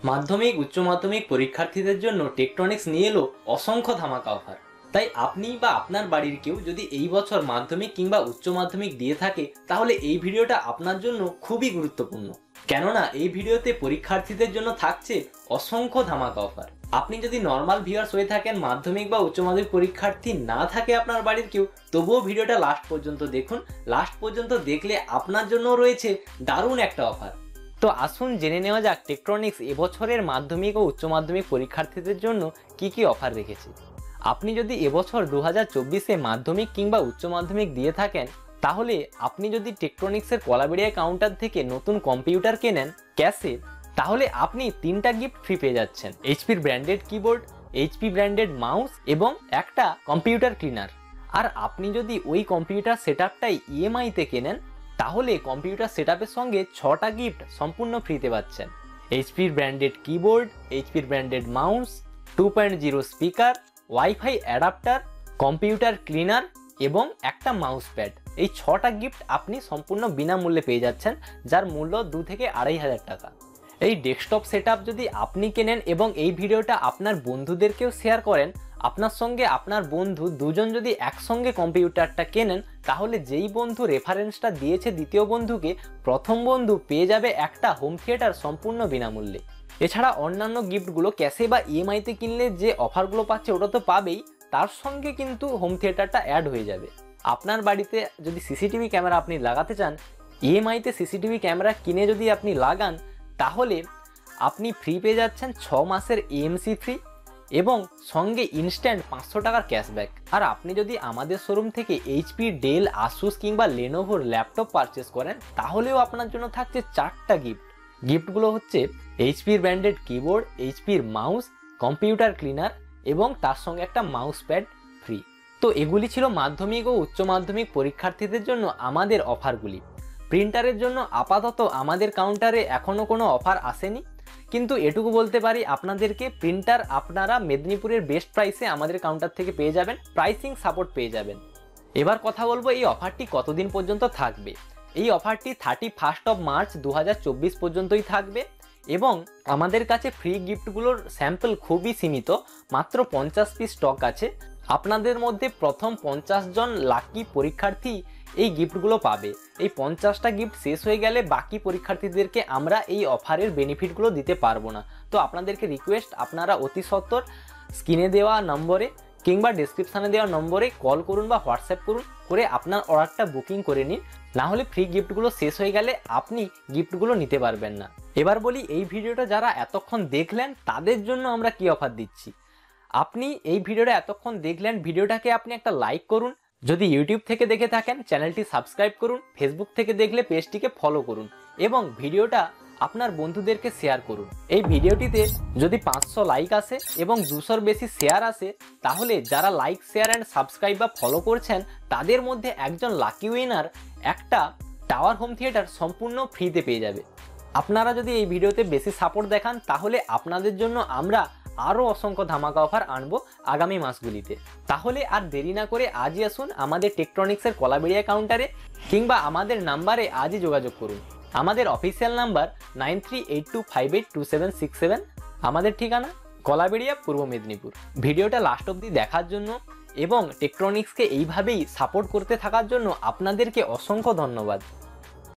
মাধ্যমিক উচ্চ মাধ্যমিক পরীক্ষার্থীদের জন্য টেকট্রনিক্স নিয়ে এলো অসংখ্য ধামাকা অফার। তাই আপনি বা আপনার বাড়ির কেউ যদি এই বছর মাধ্যমিক কিংবা উচ্চ মাধ্যমিক দিয়ে থাকে তাহলে এই ভিডিওটা আপনার জন্য খুবই গুরুত্বপূর্ণ, কেননা এই ভিডিওতে পরীক্ষার্থীদের জন্য থাকছে অসংখ্য ধামাকা অফার। আপনি যদি নর্মাল ভিউয়ার্স হয়ে থাকেন, মাধ্যমিক বা উচ্চ মাধ্যমিক পরীক্ষার্থী না থাকে আপনার বাড়ির কেউ, তবুও ভিডিওটা লাস্ট পর্যন্ত দেখুন। লাস্ট পর্যন্ত দেখলে আপনার জন্য রয়েছে দারুণ একটা অফার। তো আসুন জেনে নেওয়া যাক টেকট্রনিক্স এবছরের মাধ্যমিক ও উচ্চ মাধ্যমিক পরীক্ষার্থীদের জন্য কি কি অফার রেখেছে। আপনি যদি এবছর 2024-এ মাধ্যমিক কিংবা উচ্চ মাধ্যমিক দিয়ে থাকেন, তাহলে আপনি যদি টেকট্রনিক্সের কলাবেড়িয়া কাউন্টার থেকে নতুন কম্পিউটার কেনেন ক্যাশে, তাহলে আপনি 3টা গিফট ফ্রি পেয়ে যাচ্ছেন। এইচপির branded keyboard, HP branded mouse এবং একটা কম্পিউটার ক্লিনার। আর আপনি যদি ওই কম্পিউটার সেটআপটাই ইএমআইতে কেনেন, তাহলে কম্পিউটার সেটআপের সঙ্গে 6টা গিফট সম্পূর্ণ ফ্রিতে পাচ্ছেন। এইচপির ব্র্যান্ডেড কিবোর্ড, এইচপির branded mouse, 2.0 speaker, WiFi adapter, computer cleaner এবং একটা মাউস প্যাড। এই 6টা গিফট আপনি সম্পূর্ণ বিনামূল্যে পেয়ে যাচ্ছেন, যার মূল্য 2 থেকে 2,500 টাকা। এই ডেস্কটপ সেটআপ যদি আপনি কেনেন এবং এই ভিডিওটা আপনার বন্ধুদেরকেও শেয়ার করেন, আপনার সঙ্গে আপনার বন্ধু দুজন যদি একসঙ্গে কম্পিউটারটা কেনেন, তাহলে যেই বন্ধু রেফারেন্সটা দিয়েছে দ্বিতীয় বন্ধুকে, প্রথম বন্ধু পেয়ে যাবে একটা হোম থিয়েটার সম্পূর্ণ বিনামূল্যে। এছাড়া অন্যান্য গিফটগুলো ক্যাশে বা ইএমআইতে কিনলে যে অফারগুলো পাচ্ছে ওটা তো পাবেই, তার সঙ্গে কিন্তু হোম থিয়েটারটা অ্যাড হয়ে যাবে। আপনার বাড়িতে যদি সিসিটিভি ক্যামেরা আপনি লাগাতে চান, ইএমআইতে সিসিটিভি ক্যামেরা কিনে যদি আপনি লাগান, তাহলে আপনি ফ্রি পেয়ে যাচ্ছেন 6 মাসের এএমসি ফ্রি এবং সঙ্গে ইনস্ট্যান্ট 500 টাকার ক্যাশব্যাক। আর আপনি যদি আমাদের শোরুম থেকে এইচপি, ডেল, আসুস কিংবা লেনোভোর ল্যাপটপ পারচেস করেন, তাহলেও আপনার জন্য থাকছে 4টা গিফট। গিফটগুলো হচ্ছে এইচপির ব্র্যান্ডেড কিবোর্ড, এইচপির মাউস, কম্পিউটার ক্লিনার এবং তার সঙ্গে একটা মাউস প্যাড ফ্রি। তো এগুলি ছিল মাধ্যমিক ও উচ্চ মাধ্যমিক পরীক্ষার্থীদের জন্য আমাদের অফারগুলি। প্রিন্টারের জন্য আপাতত আমাদের কাউন্টারে এখনও কোনো অফার আসেনি, কিন্তু এটুকু বলতে পারি আপনাদেরকে, প্রিন্টার আপনারা মেদিনীপুরের বেস্ট প্রাইসে আমাদের কাউন্টার থেকে পেয়ে যাবেন, প্রাইসিং সাপোর্ট পেয়ে যাবেন। এবার কথা বলবো এই অফারটি কতদিন পর্যন্ত থাকবে। এই অফারটি 31 মার্চ 2024 পর্যন্তই থাকবে এবং আমাদের কাছে ফ্রি গিফটগুলোর স্যাম্পল খুবই সীমিত, মাত্র 50 পিস স্টক আছে। আপনাদের মধ্যে প্রথম 50 জন লাকি পরীক্ষার্থী এই গিফটগুলো পাবে। এই 50টা গিফট শেষ হয়ে গেলে বাকি পরীক্ষার্থীদেরকে আমরা এই অফারের বেনিফিটগুলো দিতে পারবো না। তো আপনাদেরকে রিকোয়েস্ট, আপনারা অতি সত্বর স্ক্রিনে দেওয়া নম্বরে কিংবা ডেসক্রিপশানে দেওয়া নম্বরে কল করুন বা হোয়াটসঅ্যাপ করুন, করে আপনার অর্ডারটা বুকিং করে নিন, না হলে ফ্রি গিফটগুলো শেষ হয়ে গেলে আপনি গিফটগুলো নিতে পারবেন না। এবার বলি, এই ভিডিওটা যারা এতক্ষণ দেখলেন তাদের জন্য আমরা কি অফার দিচ্ছি। আপনি এই ভিডিওটা এতক্ষণ দেখলেন, ভিডিওটাকে আপনি একটা লাইক করুন। যদি ইউটিউব থেকে দেখে থাকেন চ্যানেলটি সাবস্ক্রাইব করুন, ফেসবুক থেকে দেখলে পেজটিকে ফলো করুন এবং ভিডিওটা আপনার বন্ধুদেরকে শেয়ার করুন। এই ভিডিওটিতে যদি 500 লাইক আসে এবং 200-র বেশি শেয়ার আসে, তাহলে যারা লাইক, শেয়ার অ্যান্ড সাবস্ক্রাইব বা ফলো করছেন তাদের মধ্যে একজন লাকি উইনার একটা টাওয়ার হোম থিয়েটার সম্পূর্ণ ফ্রিতে পেয়ে যাবে। আপনারা যদি এই ভিডিওতে বেশি সাপোর্ট দেখান, তাহলে আপনাদের জন্য আমরা আরও অসংখ্য ধামাকা অফার আনবো আগামী মাসগুলিতে। তাহলে আর দেরি না করে আজই আসুন আমাদের টেকট্রনিক্সের কলাবেড়িয়া কাউন্টারে, কিংবা আমাদের নাম্বারে আজই যোগাযোগ করুন। আমাদের অফিসিয়াল নাম্বার 9382582767। আমাদের ঠিকানা কলাবেড়িয়া, পূর্ব মেদিনীপুর। ভিডিওটা লাস্ট অবধি দেখার জন্য এবং টেকট্রনিক্সকে এইভাবেই সাপোর্ট করতে থাকার জন্য আপনাদেরকে অসংখ্য ধন্যবাদ।